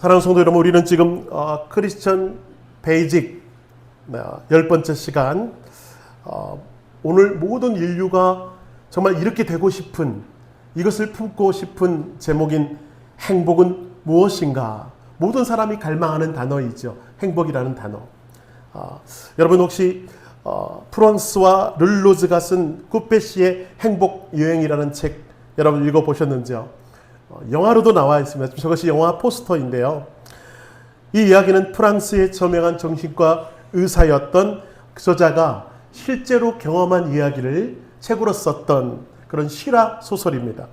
사랑하는 성도 여러분, 우리는 지금 크리스천 베이직 10번째 시간, 오늘 모든 인류가 정말 이렇게 되고 싶은, 이것을 품고 싶은 제목인 행복은 무엇인가? 모든 사람이 갈망하는 단어이죠. 행복이라는 단어. 여러분 혹시 프랑스와 르로즈가 쓴 쿠페시의 행복 여행이라는 책 여러분 읽어보셨는지요? 영화로도 나와 있습니다. 저것이 영화 포스터인데요. 이 이야기는 프랑스의 저명한 정신과 의사였던 저자가 실제로 경험한 이야기를 책으로 썼던 그런 실화 소설입니다.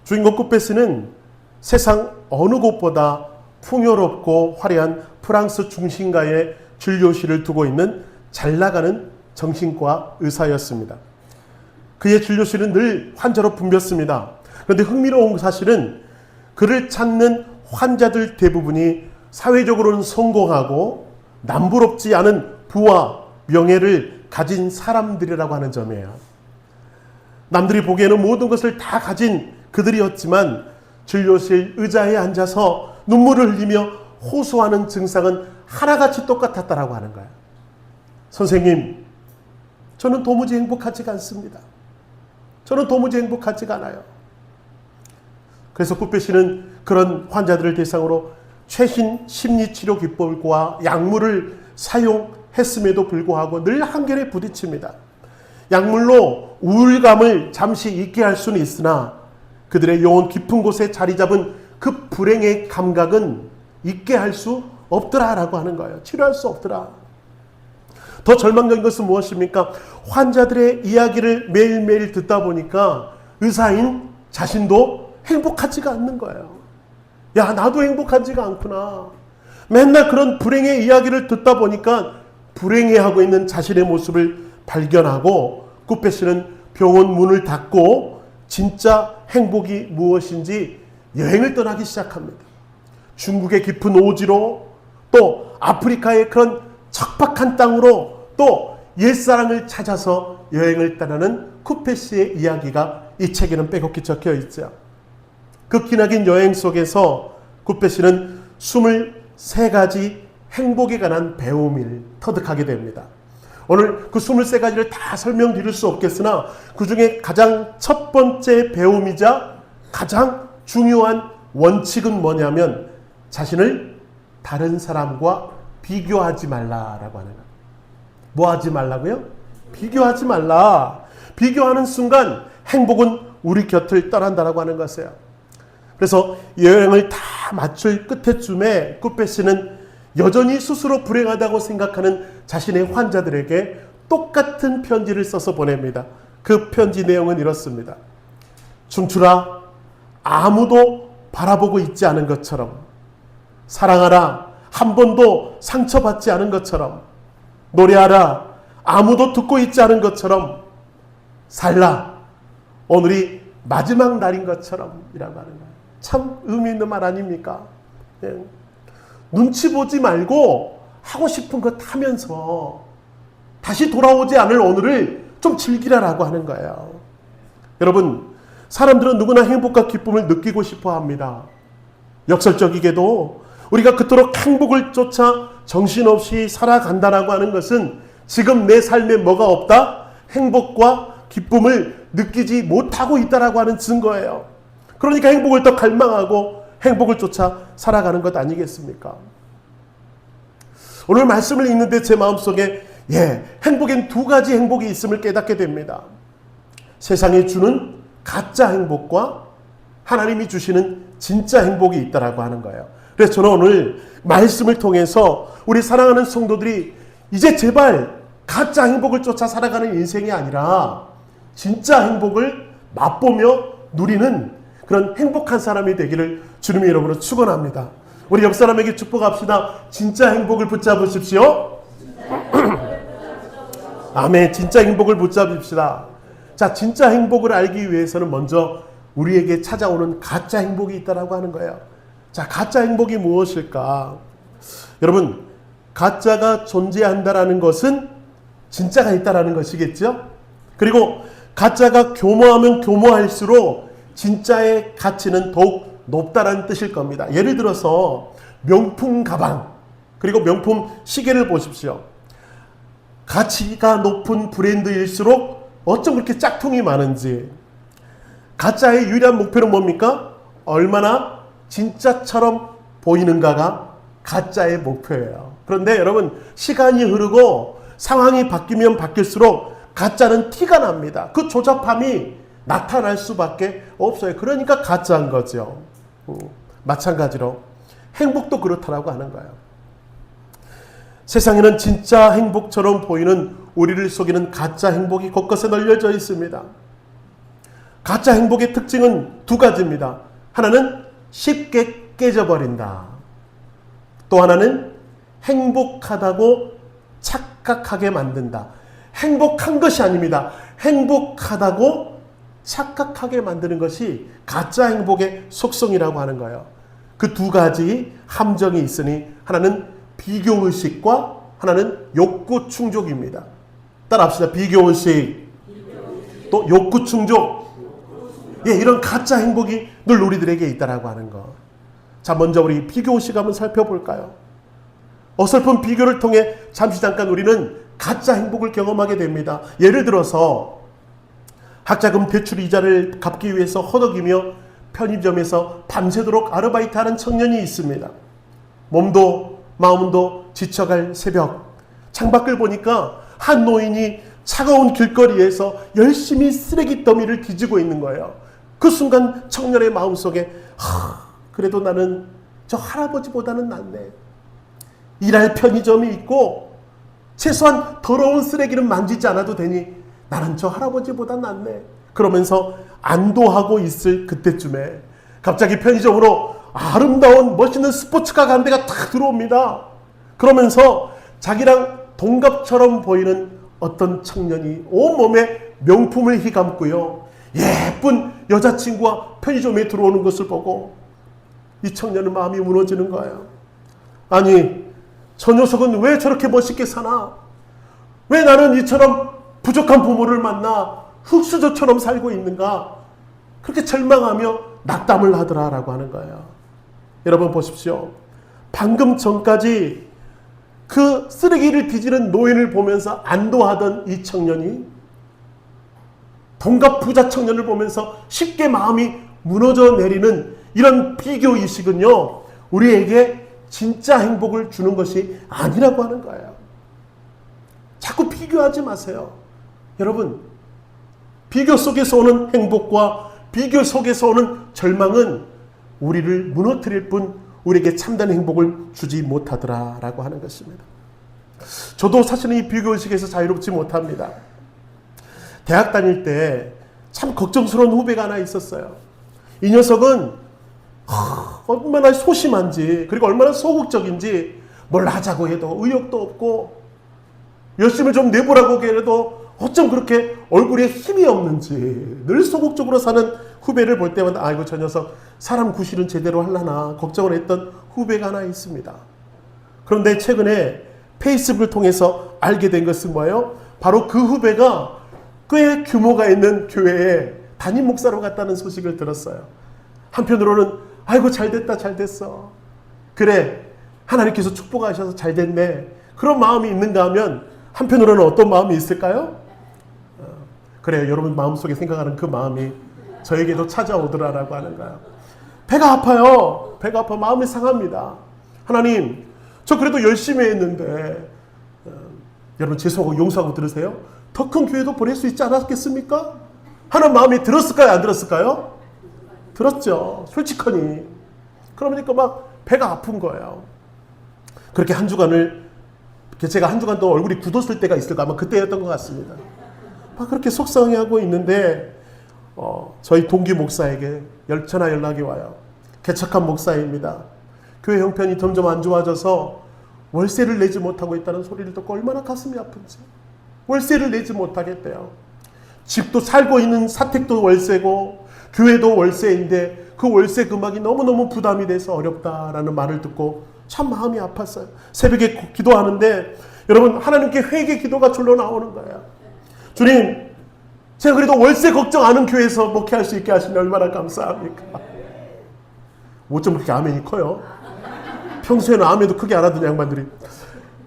주인공 쿠페스는 세상 어느 곳보다 풍요롭고 화려한 프랑스 중심가에 진료실을 두고 있는 잘나가는 정신과 의사였습니다. 그의 진료실은 늘 환자로 붐볐습니다. 그런데 흥미로운 사실은 그를 찾는 환자들 대부분이 사회적으로는 성공하고 남부럽지 않은 부와 명예를 가진 사람들이라고 하는 점이에요. 남들이 보기에는 모든 것을 다 가진 그들이었지만 진료실 의자에 앉아서 눈물을 흘리며 호소하는 증상은 하나같이 똑같았다라고 하는 거예요. 선생님, 저는 도무지 행복하지가 않습니다. 저는 도무지 행복하지가 않아요. 그래서 쿠페시는 그런 환자들을 대상으로 최신 심리치료 기법과 약물을 사용했음에도 불구하고 늘 한계에 부딪힙니다. 약물로 우울감을 잠시 잊게 할 수는 있으나 그들의 영혼 깊은 곳에 자리 잡은 그 불행의 감각은 잊게 할 수 없더라라고 하는 거예요. 치료할 수 없더라. 더 절망적인 것은 무엇입니까? 환자들의 이야기를 매일매일 듣다 보니까 의사인 자신도 행복하지가 않는 거예요. 야, 나도 행복하지가 않구나. 맨날 그런 불행의 이야기를 듣다 보니까 불행해하고 있는 자신의 모습을 발견하고 쿠페시는 병원 문을 닫고 진짜 행복이 무엇인지 여행을 떠나기 시작합니다. 중국의 깊은 오지로, 또 아프리카의 그런 척박한 땅으로, 또 옛사랑을 찾아서 여행을 떠나는 쿠페시의 이야기가 이 책에는 빼곡히 적혀 있죠. 그 기나긴 여행 속에서 쿠페시는 23가지 행복에 관한 배움을 터득하게 됩니다. 오늘 그 23가지를 다 설명드릴 수 없겠으나 그 중에 가장 첫 번째 배움이자 가장 중요한 원칙은 뭐냐면 자신을 다른 사람과 비교하지 말라라고 하는 거예요. 뭐 하지 말라고요? 비교하지 말라. 비교하는 순간 행복은 우리 곁을 떠난다라고 하는 것이에요. 그래서 여행을 다 마칠 끝에쯤에 쿠페시는 여전히 스스로 불행하다고 생각하는 자신의 환자들에게 똑같은 편지를 써서 보냅니다. 그 편지 내용은 이렇습니다. 춤추라, 아무도 바라보고 있지 않은 것처럼. 사랑하라, 한 번도 상처받지 않은 것처럼. 노래하라, 아무도 듣고 있지 않은 것처럼. 살라, 오늘이 마지막 날인 것처럼 이라고 하는 거예요. 참 의미 있는 말 아닙니까? 예. 눈치 보지 말고 하고 싶은 것 하면서 다시 돌아오지 않을 오늘을 좀 즐기라라고 하는 거예요. 여러분, 사람들은 누구나 행복과 기쁨을 느끼고 싶어 합니다. 역설적이게도 우리가 그토록 행복을 쫓아 정신없이 살아간다라고 하는 것은 지금 내 삶에 뭐가 없다? 행복과 기쁨을 느끼지 못하고 있다라고 하는 증거예요. 그러니까 행복을 더 갈망하고 행복을 쫓아 살아가는 것 아니겠습니까? 오늘 말씀을 읽는데 제 마음속에 행복엔 두 가지 행복이 있음을 깨닫게 됩니다. 세상이 주는 가짜 행복과 하나님이 주시는 진짜 행복이 있다라고 하는 거예요. 그래서 저는 오늘 말씀을 통해서 우리 사랑하는 성도들이 이제 제발 가짜 행복을 쫓아 살아가는 인생이 아니라 진짜 행복을 맛보며 누리는 그런 행복한 사람이 되기를 주님의 이름으로 축원합니다. 우리 옆 사람에게 축복합시다. 진짜 행복을 붙잡으십시오. 아멘. 진짜 행복을 붙잡읍시다. 자, 진짜 행복을 알기 위해서는 먼저 우리에게 찾아오는 가짜 행복이 있다라고 하는 거예요. 자, 가짜 행복이 무엇일까? 여러분, 가짜가 존재한다라는 것은 진짜가 있다라는 것이겠죠? 그리고 가짜가 교모하면 교모할수록 진짜의 가치는 더욱 높다라는 뜻일 겁니다. 예를 들어서 명품 가방 그리고 명품 시계를 보십시오. 가치가 높은 브랜드일수록 어쩜 그렇게 짝퉁이 많은지. 가짜의 유일한 목표는 뭡니까? 얼마나 진짜처럼 보이는가가 가짜의 목표예요. 그런데 여러분, 시간이 흐르고 상황이 바뀌면 바뀔수록 가짜는 티가 납니다. 그 조잡함이 나타날 수밖에 없어요. 그러니까 가짜인 거죠. 마찬가지로 행복도 그렇다라고 하는 거예요. 세상에는 진짜 행복처럼 보이는 우리를 속이는 가짜 행복이 곳곳에 널려져 있습니다. 가짜 행복의 특징은 두 가지입니다. 하나는 쉽게 깨져버린다. 또 하나는 행복하다고 착각하게 만든다. 행복한 것이 아닙니다. 행복하다고 착각하게 만드는 것이 가짜 행복의 속성이라고 하는 거예요. 그 두 가지 함정이 있으니 하나는 비교의식과 하나는 욕구 충족입니다. 따라합시다. 비교의식, 또 욕구 충족. 예, 이런 가짜 행복이 늘 우리들에게 있다라고 하는 거. 자, 먼저 우리 비교의식 한번 살펴볼까요? 어설픈 비교를 통해 잠시 잠깐 우리는 가짜 행복을 경험하게 됩니다. 예를 들어서 학자금 대출 이자를 갚기 위해서 허덕이며 편의점에서 밤새도록 아르바이트하는 청년이 있습니다. 몸도 마음도 지쳐갈 새벽, 창밖을 보니까 한 노인이 차가운 길거리에서 열심히 쓰레기 더미를 뒤지고 있는 거예요. 그 순간 청년의 마음속에 그래도 나는 저 할아버지보다는 낫네. 일할 편의점이 있고 최소한 더러운 쓰레기는 만지지 않아도 되니 나는 저 할아버지보다 낫네. 그러면서 안도하고 있을 그때쯤에 갑자기 편의점으로 아름다운 멋있는 스포츠카 한 대가 탁 들어옵니다. 그러면서 자기랑 동갑처럼 보이는 어떤 청년이 온몸에 명품을 휘감고요, 예쁜 여자친구와 편의점에 들어오는 것을 보고 이 청년은 마음이 무너지는 거예요. 아니, 저 녀석은 왜 저렇게 멋있게 사나? 왜 나는 이처럼 부족한 부모를 만나 흙수저처럼 살고 있는가? 그렇게 절망하며 낙담을 하더라라고 하는 거예요. 여러분 보십시오. 방금 전까지 그 쓰레기를 뒤지는 노인을 보면서 안도하던 이 청년이 동갑 부자 청년을 보면서 쉽게 마음이 무너져 내리는 이런 비교의식은요, 우리에게 진짜 행복을 주는 것이 아니라고 하는 거예요. 자꾸 비교하지 마세요. 여러분, 비교 속에서 오는 행복과 비교 속에서 오는 절망은 우리를 무너뜨릴 뿐 우리에게 참된 행복을 주지 못하더라라고 하는 것입니다. 저도 사실은 이 비교의식에서 자유롭지 못합니다. 대학 다닐 때 참 걱정스러운 후배가 하나 있었어요. 이 녀석은 얼마나 소심한지, 그리고 얼마나 소극적인지, 뭘 하자고 해도 의욕도 없고 열심히 좀 내보라고 해도 어쩜 그렇게 얼굴에 힘이 없는지 늘 소극적으로 사는 후배를 볼 때마다 아이고 저 녀석 사람 구실은 제대로 하려나 걱정을 했던 후배가 하나 있습니다. 그런데 최근에 페이스북을 통해서 알게 된 것은 뭐예요? 바로 그 후배가 꽤 규모가 있는 교회에 담임 목사로 갔다는 소식을 들었어요. 한편으로는 아이고 잘됐다 잘됐어, 그래 하나님께서 축복하셔서 잘됐네, 그런 마음이 있는가 하면 한편으로는 어떤 마음이 있을까요? 그래요. 여러분 마음속에 생각하는 그 마음이 저에게도 찾아오더라라고 하는 거예요. 배가 아파요. 배가 아파. 마음이 상합니다. 하나님, 저 그래도 열심히 했는데 여러분 죄송하고 용서하고 들으세요. 더 큰 교회도 보낼 수 있지 않았겠습니까? 하는 마음이 들었을까요? 안 들었을까요? 들었죠. 솔직하니. 그러니까 막 배가 아픈 거예요. 그렇게 한 주간을, 제가 한 주간 동안 얼굴이 굳었을 때가 있을까? 아마 그때였던 것 같습니다. 막 그렇게 속상해하고 있는데 저희 동기 목사에게 전화 연락이 와요. 개척한 목사입니다. 교회 형편이 점점 안 좋아져서 월세를 내지 못하고 있다는 소리를 듣고 얼마나 가슴이 아픈지. 월세를 내지 못하겠대요. 집도 살고 있는 사택도 월세고 교회도 월세인데 그 월세 금액이 너무너무 부담이 돼서 어렵다라는 말을 듣고 참 마음이 아팠어요. 새벽에 기도하는데 여러분 하나님께 회개 기도가 절로 나오는 거예요. 주님, 제가 그래도 월세 걱정 안 하는 교회에서 목회할 수 있게 하시니 얼마나 감사합니까? 어쩜 그렇게 아멘이 커요? 평소에는 아멘도 크게 안 하던 양반들이.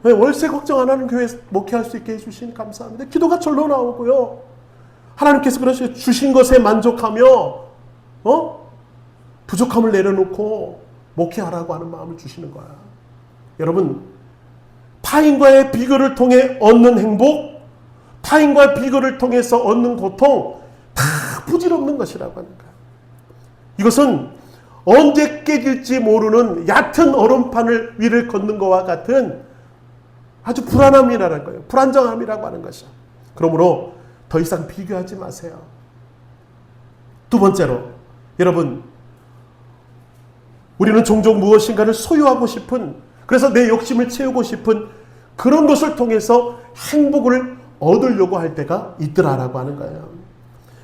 네, 월세 걱정 안 하는 교회 목회할 수 있게 해주시니 감사합니다. 기도가 절로 나오고요. 하나님께서 그러시죠. 주신 것에 만족하며 부족함을 내려놓고 목회하라고 하는 마음을 주시는 거야. 여러분, 타인과의 비교를 통해 얻는 행복, 타인과의 비교를 통해서 얻는 고통 다 부질없는 것이라고 하는 거야. 이것은 언제 깨질지 모르는 얕은 얼음판을 위를 걷는 것과 같은 아주 불안함이라는 거예요. 불안정함이라고 하는 것이야. 그러므로 더 이상 비교하지 마세요. 두 번째로, 여러분, 우리는 종종 무엇인가를 소유하고 싶은, 그래서 내 욕심을 채우고 싶은 그런 것을 통해서 행복을 얻으려고 할 때가 있더라라고 하는 거예요.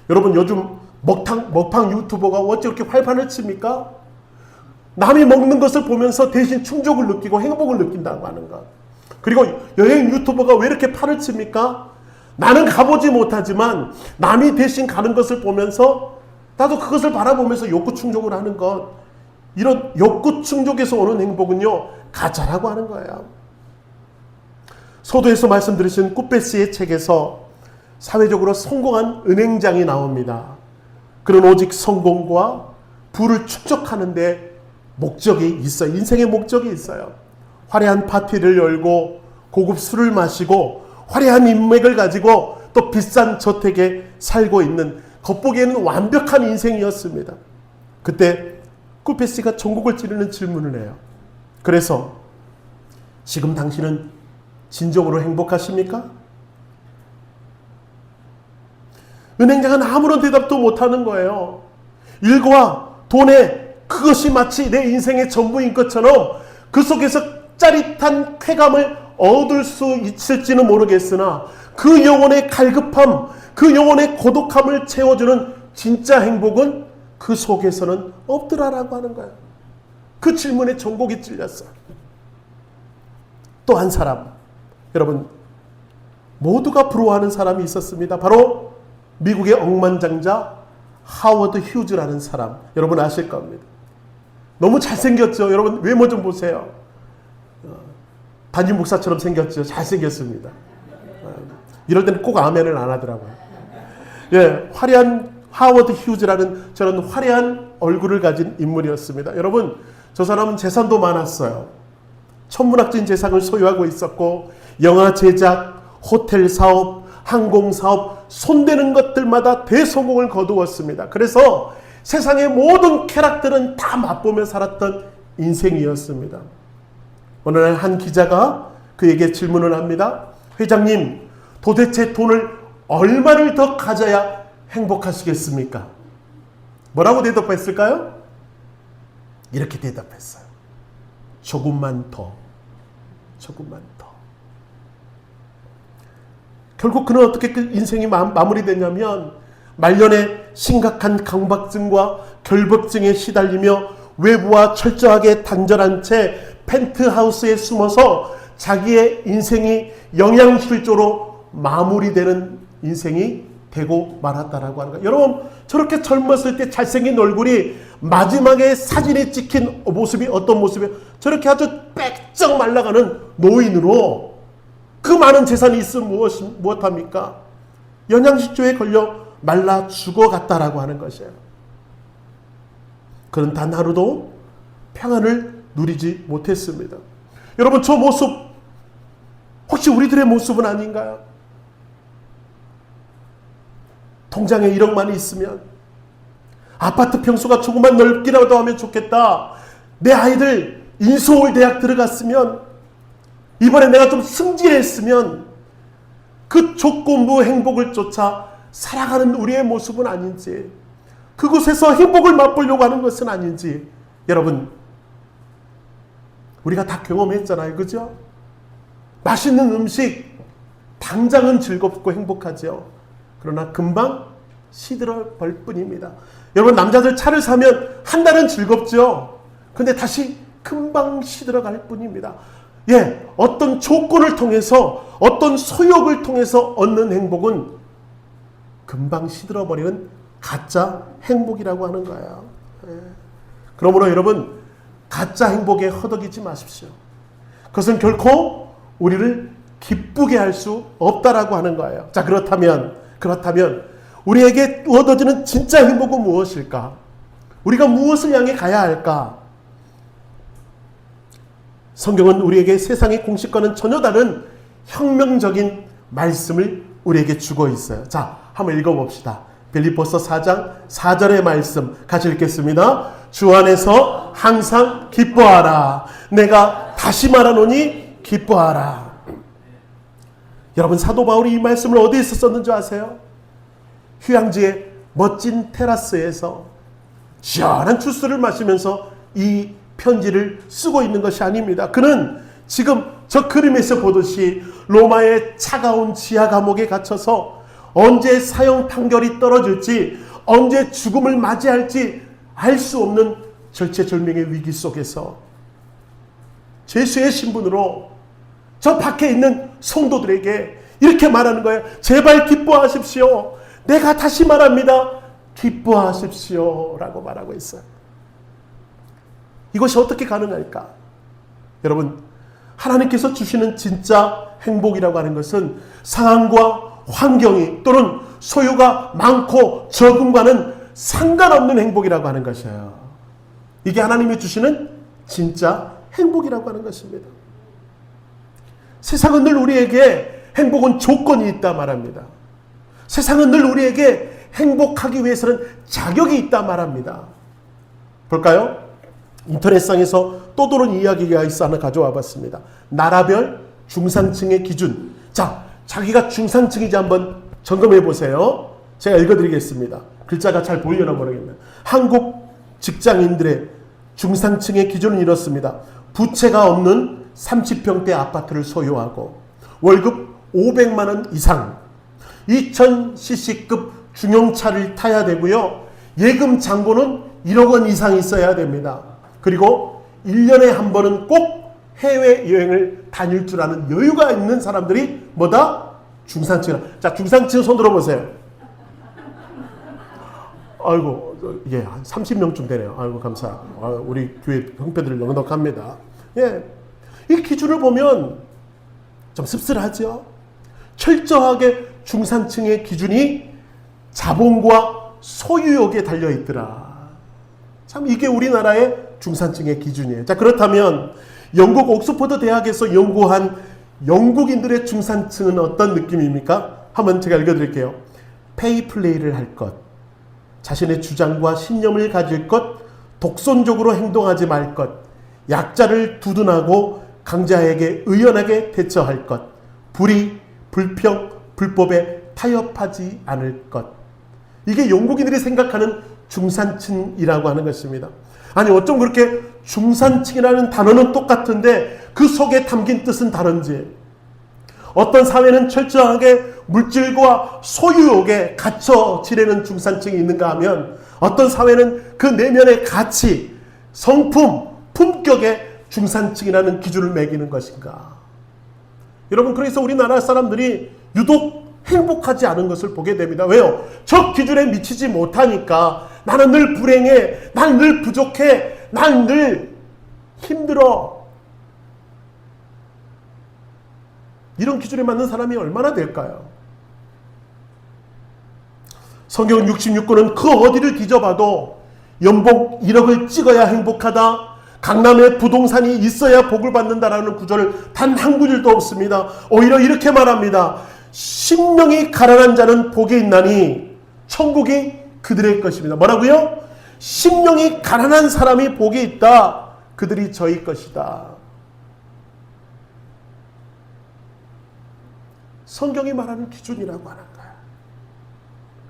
여러분, 요즘 먹방 유튜버가 어찌 그렇게 활판을 칩니까? 남이 먹는 것을 보면서 대신 충족을 느끼고 행복을 느낀다고 하는 것. 그리고 여행 유튜버가 왜 이렇게 판을 칩니까? 나는 가보지 못하지만 남이 대신 가는 것을 보면서 나도 그것을 바라보면서 욕구 충족을 하는 것. 이런 욕구 충족에서 오는 행복은요, 가짜라고 하는 거예요. 소도에서 말씀드리신 꾸페스의 책에서 사회적으로 성공한 은행장이 나옵니다. 그런 오직 성공과 부를 축적하는 데 목적이 있어요. 인생의 목적이 있어요. 화려한 파티를 열고 고급 술을 마시고 화려한 인맥을 가지고 또 비싼 저택에 살고 있는 겉보기에는 완벽한 인생이었습니다. 그때 꾸페스가 전곡을 찌르는 질문을 해요. 그래서 지금 당신은 진정으로 행복하십니까? 은행장은 아무런 대답도 못하는 거예요. 일과 돈에 그것이 마치 내 인생의 전부인 것처럼 그 속에서 짜릿한 쾌감을 얻을 수 있을지는 모르겠으나 그 영혼의 갈급함, 그 영혼의 고독함을 채워주는 진짜 행복은 그 속에서는 없더라라고 하는 거예요. 그 질문에 전곡이 찔렸어요. 또 한 사람, 여러분, 모두가 부러워하는 사람이 있었습니다. 바로 미국의 억만장자 하워드 휴즈라는 사람. 여러분 아실 겁니다. 너무 잘생겼죠. 여러분 외모 좀 보세요. 담임 목사처럼 생겼죠. 잘생겼습니다. 이럴 때는 꼭 아멘을 안 하더라고요. 예, 화려한 하워드 휴즈라는 저런 화려한 얼굴을 가진 인물이었습니다. 여러분, 저 사람은 재산도 많았어요. 천문학적인 재산을 소유하고 있었고, 영화 제작, 호텔 사업, 항공 사업, 손대는 것들마다 대성공을 거두었습니다. 그래서 세상의 모든 쾌락들은 다 맛보며 살았던 인생이었습니다. 어느 날 한 기자가 그에게 질문을 합니다. 회장님, 도대체 돈을 얼마를 더 가져야 행복하시겠습니까? 뭐라고 대답했을까요? 이렇게 대답했어요. 조금만 더. 조금만 더. 결국 그는 어떻게 그 인생이 마무리되냐면 말년에 심각한 강박증과 결벽증에 시달리며 외부와 철저하게 단절한 채 펜트하우스에 숨어서 자기의 인생이 영양실조로 마무리되는 인생이 되고 말았다라고 하는 거예요. 여러분, 저렇게 젊었을 때 잘생긴 얼굴이 마지막에 사진에 찍힌 모습이 어떤 모습이에요? 저렇게 아주 빽쩍 말라가는 노인으로 그 많은 재산이 있으면 무엇합니까? 영양실조에 걸려 말라 죽어갔다라고 하는 것이에요. 그는 단 하루도 평안을 누리지 못했습니다. 여러분, 저 모습 혹시 우리들의 모습은 아닌가요? 통장에 1억만 있으면, 아파트 평수가 조금만 넓기라도 하면 좋겠다, 내 아이들 인서울 대학 들어갔으면, 이번에 내가 좀 승진했으면, 그 조건부 행복을 쫓아 살아가는 우리의 모습은 아닌지, 그곳에서 행복을 맛보려고 하는 것은 아닌지, 여러분, 우리가 다 경험했잖아요. 그죠? 맛있는 음식, 당장은 즐겁고 행복하죠. 그러나 금방 시들어버릴 뿐입니다. 여러분, 남자들 차를 사면 한 달은 즐겁죠. 근데 다시 금방 시들어갈 뿐입니다. 예, 어떤 조건을 통해서, 어떤 소욕을 통해서 얻는 행복은 금방 시들어버리는 가짜 행복이라고 하는 거예요. 예. 그러므로 여러분, 가짜 행복에 허덕이지 마십시오. 그것은 결코 우리를 기쁘게 할 수 없다라고 하는 거예요. 자, 그렇다면 우리에게 얻어지는 진짜 행복은 무엇일까? 우리가 무엇을 향해 가야 할까? 성경은 우리에게 세상의 공식과는 전혀 다른 혁명적인 말씀을 우리에게 주고 있어요. 자, 한번 읽어봅시다. 빌립보서 4장 4절의 말씀 같이 읽겠습니다. 주 안에서 항상 기뻐하라. 내가 다시 말하노니 기뻐하라. 여러분, 사도 바울이 이 말씀을 어디에서 썼는지 아세요? 휴양지의 멋진 테라스에서 시원한 주스를 마시면서 이 편지를 쓰고 있는 것이 아닙니다. 그는 지금 저 그림에서 보듯이 로마의 차가운 지하 감옥에 갇혀서 언제 사형 판결이 떨어질지, 언제 죽음을 맞이할지 알 수 없는 절체절명의 위기 속에서 죄수의 신분으로 저 밖에 있는 성도들에게 이렇게 말하는 거예요. 제발 기뻐하십시오. 내가 다시 말합니다. 기뻐하십시오. 라고 말하고 있어요. 이것이 어떻게 가능할까? 여러분, 하나님께서 주시는 진짜 행복이라고 하는 것은 상황과 환경이 또는 소유가 많고 적음과는 상관없는 행복이라고 하는 것이에요. 이게 하나님이 주시는 진짜 행복이라고 하는 것입니다. 세상은 늘 우리에게 행복은 조건이 있다 말합니다. 세상은 늘 우리에게 행복하기 위해서는 자격이 있다 말합니다. 볼까요? 인터넷상에서 또 도는 이야기가 있어 하나 가져와 봤습니다. 나라별 중산층의 기준. 자, 자기가 중산층인지 한번 점검해 보세요. 제가 읽어드리겠습니다. 글자가 잘 보이려나 모르겠네요. 한국 직장인들의 중산층의 기준은 이렇습니다. 부채가 없는 30평대 아파트를 소유하고 월급 500만 원 이상, 2000cc급 중형차를 타야 되고요. 예금 잔고는 1억 원 이상 있어야 됩니다. 그리고 1년에 한 번은 꼭 해외여행을 다닐 줄 아는 여유가 있는 사람들이 뭐다? 중산층이라. 자, 중산층 손 들어보세요. 아이고, 예, 한 30명쯤 되네요. 아이고, 감사. 우리 교회 형편들을 넉넉합니다. 예, 이 기준을 보면 좀 씁쓸하죠? 철저하게 중산층의 기준이 자본과 소유욕에 달려있더라. 참, 이게 우리나라의 중산층의 기준이에요. 자, 그렇다면 영국 옥스퍼드 대학에서 연구한 영국인들의 중산층은 어떤 느낌입니까? 한번 제가 읽어드릴게요. 페이플레이를 할 것, 자신의 주장과 신념을 가질 것, 독선적으로 행동하지 말 것, 약자를 두둔하고 강자에게 의연하게 대처할 것, 불의, 불평, 불법에 타협하지 않을 것. 이게 영국인들이 생각하는 중산층이라고 하는 것입니다. 아니, 어쩜 그렇게 중산층이라는 단어는 똑같은데 그 속에 담긴 뜻은 다른지. 어떤 사회는 철저하게 물질과 소유욕에 갇혀 지내는 중산층이 있는가 하면 어떤 사회는 그 내면의 가치, 성품, 품격에 중산층이라는 기준을 매기는 것인가. 여러분, 그래서 우리나라 사람들이 유독 행복하지 않은 것을 보게 됩니다. 왜요? 저 기준에 미치지 못하니까 나는 늘 불행해, 나는 늘 부족해, 나는 늘 힘들어. 이런 기준에 맞는 사람이 얼마나 될까요? 성경 66권은 그 어디를 뒤져봐도 연봉 1억을 찍어야 행복하다, 강남에 부동산이 있어야 복을 받는다라는 구절을 단 한 구절도 없습니다. 오히려 이렇게 말합니다. 심령이 가난한 자는 복이 있나니 천국이 그들의 것입니다. 뭐라고요? 심령이 가난한 사람이 복이 있다. 그들이 저희 것이다. 성경이 말하는 기준이라고 하는 거예요.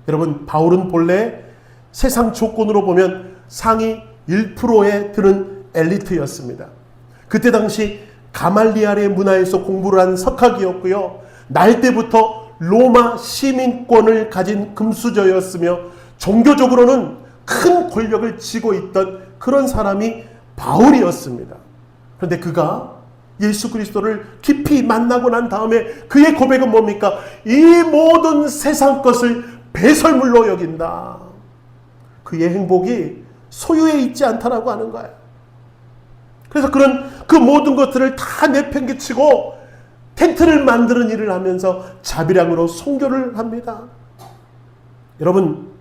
여러분, 바울은 본래 세상 조건으로 보면 상위 1%에 드는 엘리트였습니다. 그때 당시 가말리알의 문화에서 공부를 한 석학이었고요. 날 때부터 로마 시민권을 가진 금수저였으며 종교적으로는 큰 권력을 쥐고 있던 그런 사람이 바울이었습니다. 그런데 그가 예수 그리스도를 깊이 만나고 난 다음에 그의 고백은 뭡니까? 이 모든 세상 것을 배설물로 여긴다. 그의 행복이 소유에 있지 않다라고 하는 거예요. 그래서 그 모든 것들을 다 내팽개치고 텐트를 만드는 일을 하면서 자비량으로 선교를 합니다. 여러분,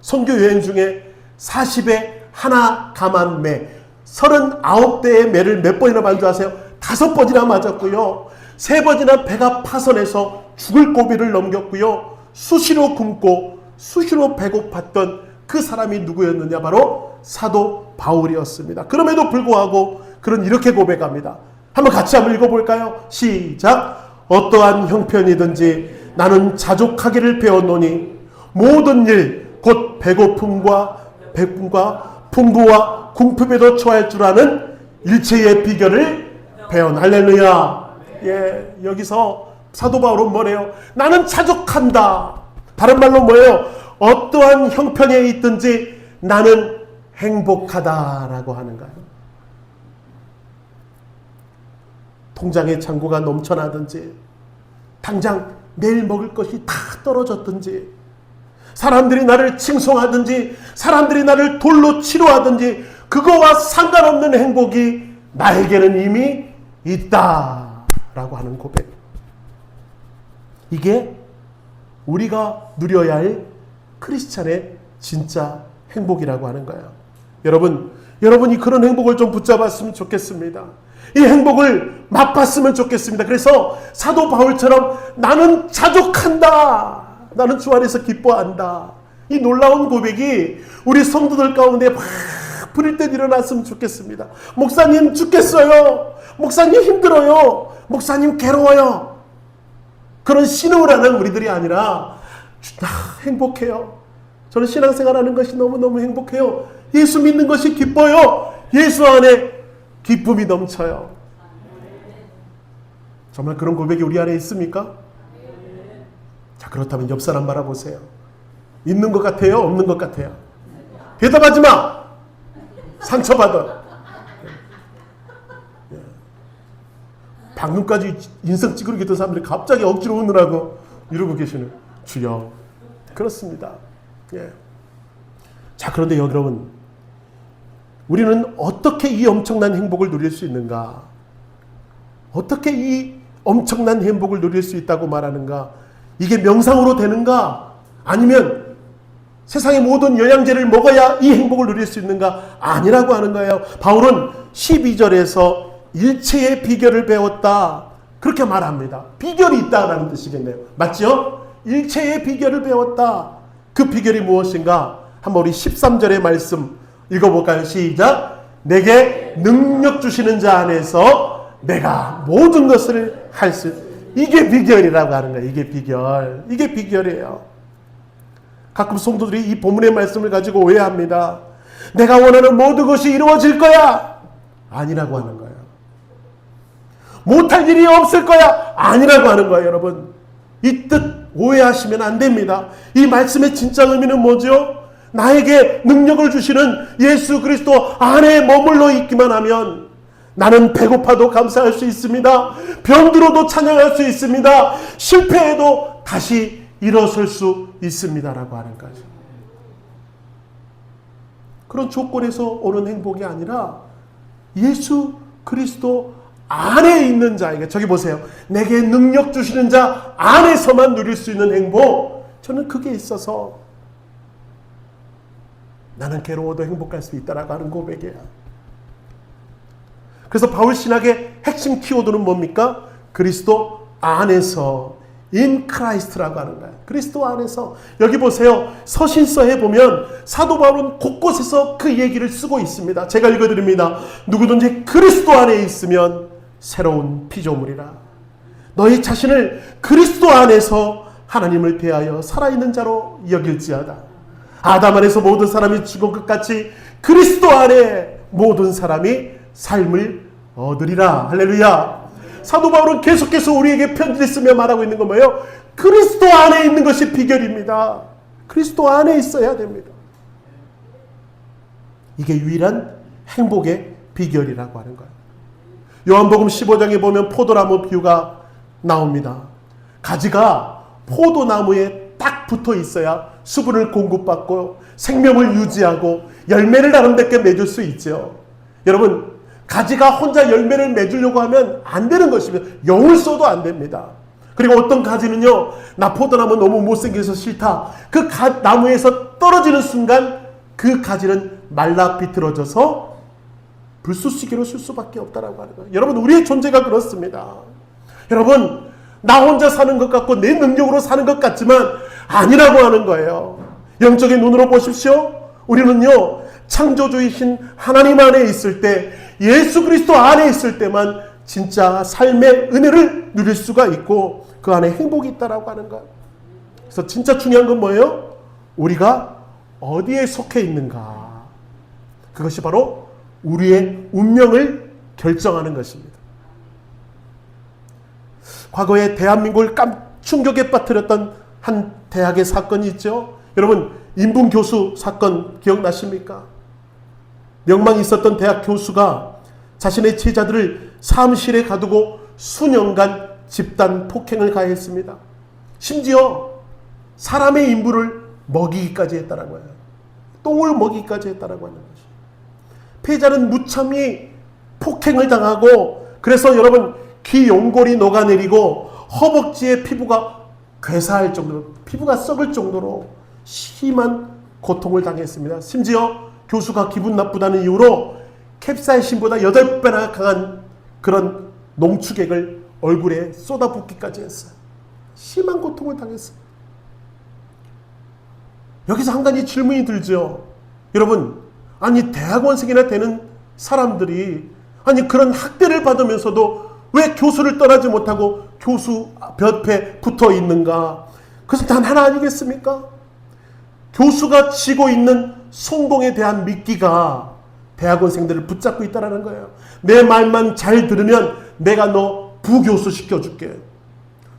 선교 여행 중에 40에 하나 감한 매, 39대의 매를 몇 번이나 맞은 줄 아세요? 5번이나 맞았고요. 3번이나 배가 파선해서 죽을 고비를 넘겼고요. 수시로 굶고 수시로 배고팠던 그 사람이 누구였느냐? 바로 사도 바울이었습니다. 그럼에도 불구하고 그는 이렇게 고백합니다. 한번 같이 한번 읽어볼까요? 시작. 어떠한 형편이든지 나는 자족하기를 배웠노니 모든 일 곧 배고픔과 풍부와 궁핍에도 처할 줄 아는 일체의 비결을 배운. 할렐루야. 예, 여기서 사도 바울은 뭐래요? 나는 자족한다. 다른 말로 뭐예요? 어떠한 형편에 있든지 나는 행복하다라고 하는 거예요. 통장에 잔고가 넘쳐나든지, 당장 내일 먹을 것이 다 떨어졌든지, 사람들이 나를 칭송하든지, 사람들이 나를 돌로 치료하든지, 그거와 상관없는 행복이 나에게는 이미 있다라고 하는 고백. 이게 우리가 누려야 할 크리스찬의 진짜 행복이라고 하는 거예요. 여러분이 그런 행복을 좀 붙잡았으면 좋겠습니다. 이 행복을 맛봤으면 좋겠습니다. 그래서 사도 바울처럼 나는 자족한다. 나는 주 안에서 기뻐한다. 이 놀라운 고백이 우리 성도들 가운데 막 부릴 때 일어났으면 좋겠습니다. 목사님 죽겠어요. 목사님 힘들어요. 목사님 괴로워요. 그런 신음을 하는 우리들이 아니라 행복해요. 저는 신앙생활하는 것이 너무너무 행복해요. 예수 믿는 것이 기뻐요. 예수 안에 기쁨이 넘쳐요. 정말 그런 고백이 우리 안에 있습니까? 자, 그렇다면 옆 사람 바라보세요. 있는 것 같아요? 없는 것 같아요? 대답하지 마! 상처받아. 방금까지 인성 찌그러기 했던 사람들이 갑자기 억지로 웃느라고 이러고 계시는 주여. 그렇습니다. 예. 자, 그런데 여러분, 우리는 어떻게 이 엄청난 행복을 누릴 수 있는가? 어떻게 이 엄청난 행복을 누릴 수 있다고 말하는가? 이게 명상으로 되는가? 아니면 세상의 모든 영양제를 먹어야 이 행복을 누릴 수 있는가? 아니라고 하는 거예요. 바울은 12절에서 일체의 비결을 배웠다. 그렇게 말합니다. 비결이 있다라는 뜻이겠네요. 맞죠? 일체의 비결을 배웠다. 그 비결이 무엇인가? 한번 우리 13절의 말씀 읽어볼까요? 시작. 내게 능력 주시는 자 안에서 내가 모든 것을 할 수. 이게 비결이라고 하는 거예요. 이게 비결. 이게 비결이에요. 가끔 성도들이 이 본문의 말씀을 가지고 오해합니다. 내가 원하는 모든 것이 이루어질 거야. 아니라고 하는 거예요. 못할 일이 없을 거야. 아니라고 하는 거예요, 여러분. 이 뜻 오해하시면 안 됩니다. 이 말씀의 진짜 의미는 뭐죠? 나에게 능력을 주시는 예수 그리스도 안에 머물러 있기만 하면 나는 배고파도 감사할 수 있습니다. 병들어도 찬양할 수 있습니다. 실패해도 다시 일어설 수 있습니다라고 하는 거죠. 그런 조건에서 오는 행복이 아니라 예수 그리스도 안에 있는 자에게, 저기 보세요. 내게 능력 주시는 자 안에서만 누릴 수 있는 행복. 저는 그게 있어서 나는 괴로워도 행복할 수 있다라고 하는 고백이에요. 그래서 바울 신학의 핵심 키워드는 뭡니까? 그리스도 안에서, in Christ라고 하는 거예요. 그리스도 안에서. 여기 보세요. 서신서에 보면 사도 바울은 곳곳에서 그 얘기를 쓰고 있습니다. 제가 읽어드립니다. 누구든지 그리스도 안에 있으면 새로운 피조물이라. 너희 자신을 그리스도 안에서 하나님을 대하여 살아있는 자로 여길지어다. 아담 안에서 모든 사람이 죽은 것 같이 그리스도 안에 모든 사람이 삶을 얻으리라. 할렐루야. 사도 바울은 계속해서 우리에게 편지를 쓰며 말하고 있는 건 뭐예요? 그리스도 안에 있는 것이 비결입니다. 그리스도 안에 있어야 됩니다. 이게 유일한 행복의 비결이라고 하는 거예요. 요한복음 15장에 보면 포도나무 비유가 나옵니다. 가지가 포도나무에 딱 붙어 있어야 수분을 공급받고 생명을 유지하고 열매를 아름답게 맺을 수 있죠. 여러분, 가지가 혼자 열매를 맺으려고 하면 안 되는 것입니다. 영을 써도 안 됩니다. 그리고 어떤 가지는요, 나 포도나무 너무 못생겨서 싫다. 그 나무에서 떨어지는 순간 그 가지는 말라 비틀어져서 불쏘시개로 쓸 수밖에 없다라고 하는 거예요. 여러분, 우리의 존재가 그렇습니다. 여러분, 나 혼자 사는 것 같고 내 능력으로 사는 것 같지만 아니라고 하는 거예요. 영적인 눈으로 보십시오. 우리는요, 창조주이신 하나님 안에 있을 때, 예수 그리스도 안에 있을 때만 진짜 삶의 은혜를 누릴 수가 있고 그 안에 행복이 있다라고 하는 거예요. 그래서 진짜 중요한 건 뭐예요? 우리가 어디에 속해 있는가. 그것이 바로 우리의 운명을 결정하는 것입니다. 과거에 대한민국을 충격에 빠뜨렸던 한 대학의 사건이 있죠. 여러분, 인분교수 사건 기억나십니까? 명망이 있었던 대학 교수가 자신의 제자들을 사무실에 가두고 수년간 집단 폭행을 가했습니다. 심지어 사람의 인부를 먹이기까지 했다는 거예요. 똥을 먹이기까지 했다는 거예요. 피해자는 무참히 폭행을 당하고, 그래서 여러분, 귀 연골이 녹아내리고 허벅지의 피부가 괴사할 정도로, 피부가 썩을 정도로 심한 고통을 당했습니다. 심지어 교수가 기분 나쁘다는 이유로 캡사이신보다 8배나 강한 그런 농축액을 얼굴에 쏟아붓기까지 했어요. 심한 고통을 당했어요. 여기서 한 가지 질문이 들죠. 여러분, 아니 대학원생이나 되는 사람들이 아니 그런 학대를 받으면서도 왜 교수를 떠나지 못하고 교수 옆에 붙어 있는가? 그것은 단 하나 아니겠습니까? 교수가 쥐고 있는 성공에 대한 미끼가 대학원생들을 붙잡고 있다는 거예요. 내 말만 잘 들으면 내가 너 부교수 시켜줄게.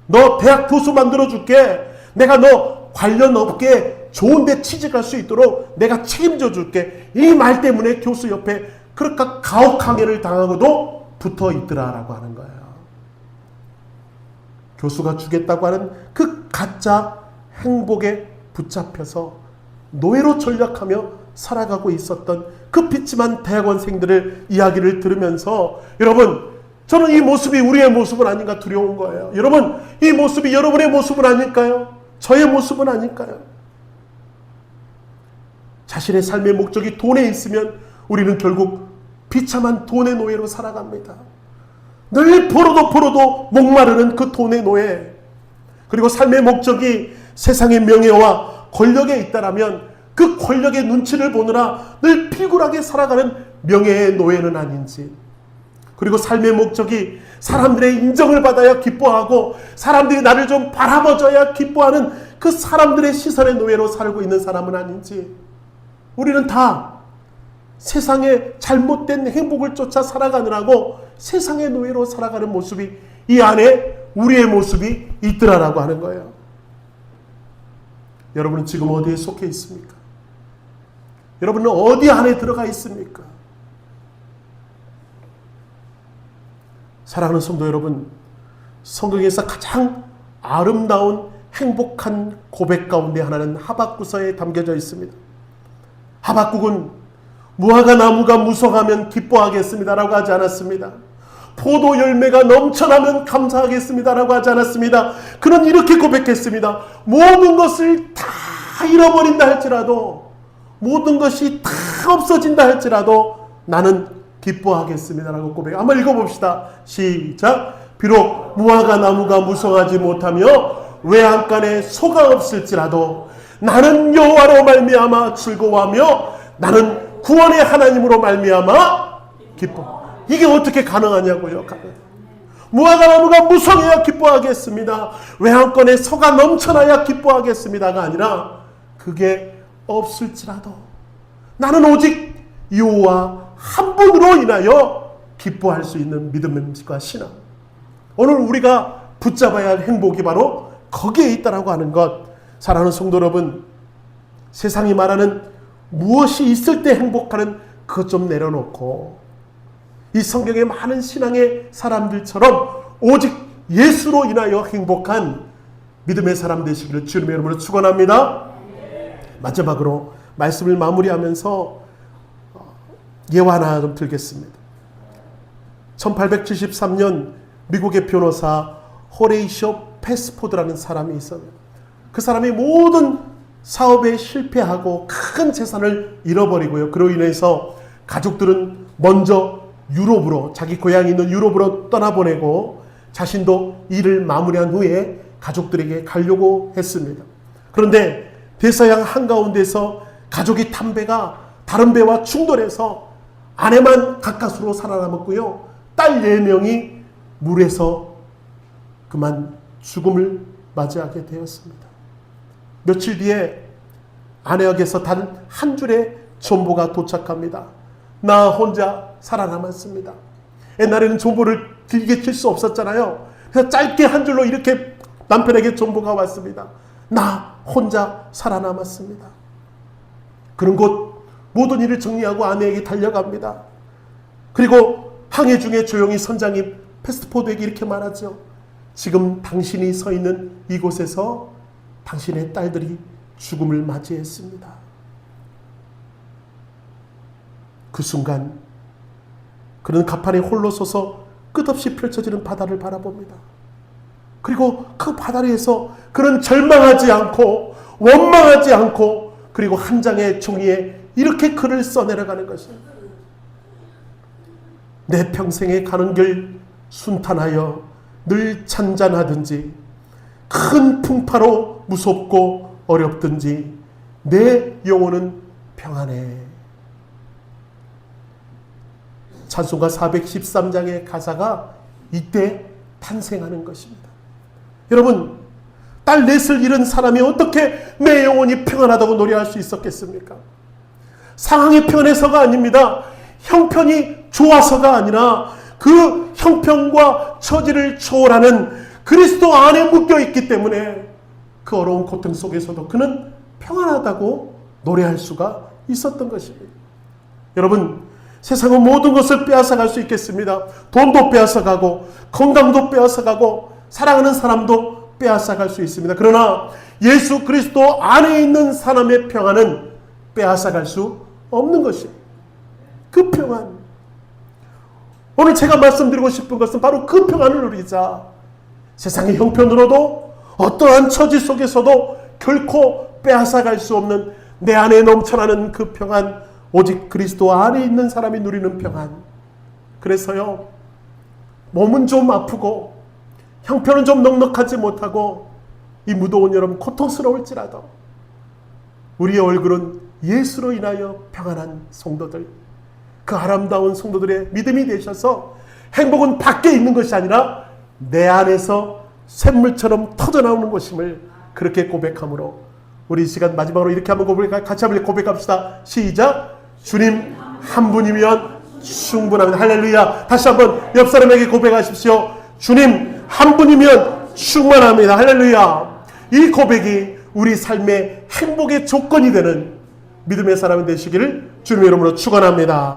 너 대학 교수 만들어줄게. 내가 너 관련 업계에 좋은 데 취직할 수 있도록 내가 책임져 줄게. 이 말 때문에 교수 옆에 그렇게 가혹행위를 당하고도 붙어 있더라라고 하는 거예요. 교수가 주겠다고 하는 그 가짜 행복에 붙잡혀서 노예로 전락하며 살아가고 있었던 그 빗짐한 대학원생들의 이야기를 들으면서 여러분, 저는 이 모습이 우리의 모습은 아닌가 두려운 거예요. 여러분, 이 모습이 여러분의 모습은 아닐까요? 저의 모습은 아닐까요? 자신의 삶의 목적이 돈에 있으면 우리는 결국 비참한 돈의 노예로 살아갑니다. 늘 벌어도 목마르는 그 돈의 노예. 그리고 삶의 목적이 세상의 명예와 권력에 있다라면 그 권력의 눈치를 보느라 늘 피굴하게 살아가는 명예의 노예는 아닌지, 그리고 삶의 목적이 사람들의 인정을 받아야 기뻐하고 사람들이 나를 좀 바라봐줘야 기뻐하는 그 사람들의 시선의 노예로 살고 있는 사람은 아닌지, 우리는 다 세상의 잘못된 행복을 쫓아 살아가느라고 세상의 노예로 살아가는 모습이 이 안에 우리의 모습이 있더라라고 하는 거예요. 여러분은 지금 어디에 속해 있습니까? 여러분은 어디 안에 들어가 있습니까? 사랑하는 성도 여러분, 성경에서 가장 아름다운 행복한 고백 가운데 하나는 하박국서에 담겨져 있습니다. 하박국은 무화과 나무가 무성하면 기뻐하겠습니다라고 하지 않았습니다. 포도 열매가 넘쳐나면 감사하겠습니다라고 하지 않았습니다. 그는 이렇게 고백했습니다. 모든 것을 다 잃어버린다 할지라도, 모든 것이 다 없어진다 할지라도 나는 기뻐하겠습니다라고 고백. 한번 읽어봅시다. 시작. 비록 무화과 나무가 무성하지 못하며 외양간에 소가 없을지라도 나는 여호와로 말미암아 즐거워하며 나는 구원의 하나님으로 말미암아 기뻐. 이게 어떻게 가능하냐고요. 무화과 나무가 무성해야 기뻐하겠습니다. 외양간에 소가 넘쳐나야 기뻐하겠습니다가 아니라 그게 없을지라도 나는 오직 여호와 한 분으로 인하여 기뻐할 수 있는 믿음과 신앙. 오늘 우리가 붙잡아야 할 행복이 바로 거기에 있다라고 하는 것. 사랑하는 성도 여러분, 세상이 말하는 무엇이 있을 때 행복하는 그것 좀 내려놓고 이 성경의 많은 신앙의 사람들처럼 오직 예수로 인하여 행복한 믿음의 사람 되시기를 주님의 이름으로 축원합니다. 마지막으로 말씀을 마무리하면서 예화 하나 좀 들겠습니다. 1873년 미국의 변호사 호레이쇼 패스포드라는 사람이 있어요. 그 사람이 모든 사업에 실패하고 큰 재산을 잃어버리고요. 그로 인해서 가족들은 먼저 유럽으로, 자기 고향이 있는 유럽으로 떠나보내고 자신도 일을 마무리한 후에 가족들에게 가려고 했습니다. 그런데 대서양 한가운데서 가족이 탄 배가 다른 배와 충돌해서 아내만 가까스로 살아남았고요. 딸 4명이 물에서 그만 죽음을 맞이하게 되었습니다. 며칠 뒤에 아내에게서 단 한 줄의 전보가 도착합니다. 나 혼자 살아남았습니다. 옛날에는 전보를 길게 칠 수 없었잖아요. 그래서 짧게 한 줄로 이렇게 남편에게 전보가 왔습니다. 나 혼자 살아남았습니다. 그런 곳 모든 일을 정리하고 아내에게 달려갑니다. 그리고 항해 중에 조용히 선장님 패스포드에게 이렇게 말하죠. 지금 당신이 서 있는 이곳에서 당신의 딸들이 죽음을 맞이했습니다. 그 순간 그는 갑판에 홀로 서서 끝없이 펼쳐지는 바다를 바라봅니다. 그리고 그 바다 위에서 그는 절망하지 않고 원망하지 않고 그리고 한 장의 종이에 이렇게 글을 써내려가는 것입니다. 내 평생에 가는 길 순탄하여 늘 찬잔하든지 큰 풍파로 무섭고 어렵든지 내 영혼은 평안해. 찬송가 413장의 가사가 이때 탄생하는 것입니다. 여러분, 딸 넷을 잃은 사람이 어떻게 내 영혼이 평안하다고 노래할 수 있었겠습니까? 상황이 편해서가 아닙니다. 형편이 좋아서가 아니라 그 형편과 처지를 초월하는 그리스도 안에 묶여있기 때문에 그 어려운 고통 속에서도 그는 평안하다고 노래할 수가 있었던 것입니다. 여러분, 세상은 모든 것을 빼앗아갈 수 있겠습니다. 돈도 빼앗아가고 건강도 빼앗아가고 사랑하는 사람도 빼앗아갈 수 있습니다. 그러나 예수 그리스도 안에 있는 사람의 평안은 빼앗아갈 수 없는 것입니다. 그 평안. 오늘 제가 말씀드리고 싶은 것은 바로 그 평안을 누리자. 세상의 형편으로도 어떠한 처지 속에서도 결코 빼앗아갈 수 없는 내 안에 넘쳐나는 그 평안, 오직 그리스도 안에 있는 사람이 누리는 평안. 그래서요, 몸은 좀 아프고 형편은 좀 넉넉하지 못하고 이 무더운 여름 고통스러울지라도 우리의 얼굴은 예수로 인하여 평안한 성도들, 그 아름다운 성도들의 믿음이 되셔서 행복은 밖에 있는 것이 아니라 내 안에서 샘물처럼 터져나오는 것임을 그렇게 고백함으로 우리 이 시간 마지막으로 이렇게 한번 같이 한번 고백합시다. 시작. 주님 한 분이면 충분합니다. 할렐루야. 다시 한번 옆 사람에게 고백하십시오. 주님 한 분이면 충분합니다. 할렐루야. 이 고백이 우리 삶의 행복의 조건이 되는 믿음의 사람이 되시기를 주님의 이름으로 축원합니다.